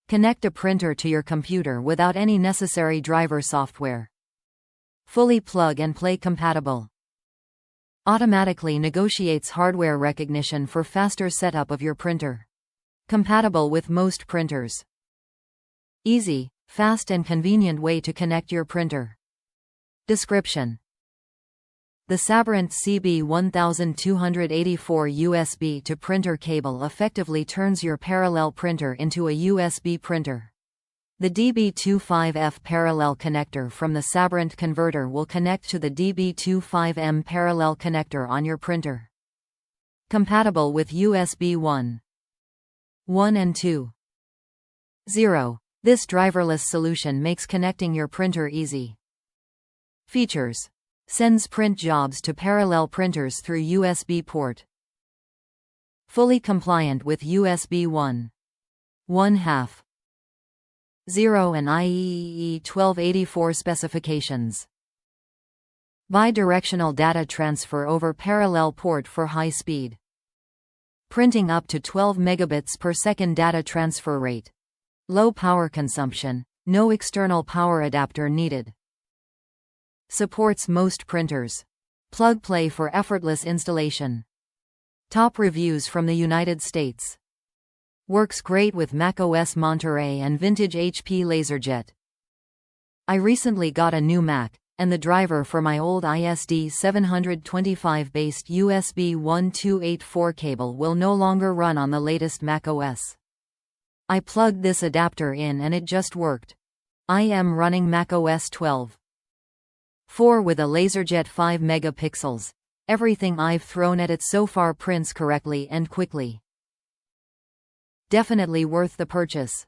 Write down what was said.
Connect a printer to your computer without any necessary driver software. Fully plug-and-play compatible. Automatically negotiates hardware recognition for faster setup of your printer. Compatible with most printers. Easy, fast and convenient way to connect your printer. Description: the Sabrent CB-1284 USB to printer cable effectively turns your parallel printer into a USB printer. The DB25F Parallel Connector from the Sabrent Converter will connect to the DB25M Parallel Connector on your printer. Compatible with USB 1 and 2.0. This driverless solution makes connecting your printer easy. Features: sends print jobs to parallel printers through USB port. Fully compliant with USB 1.5.0 and IEEE 1284 specifications. Bidirectional data transfer over parallel port for high speed. Printing up to 12 megabits per second data transfer rate. Low power consumption, no external power adapter needed. Supports most printers. Plug-play for effortless installation. Top reviews from the United States. Works great with macOS Monterey and vintage HP LaserJet. I recently got a new Mac, and the driver for my old ISD 725 based USB 1284 cable will no longer run on the latest macOS. I plugged this adapter in and it just worked. I am running macOS 12.4 with a LaserJet 5 megapixels. Everything I've thrown at it so far prints correctly and quickly. Definitely worth the purchase.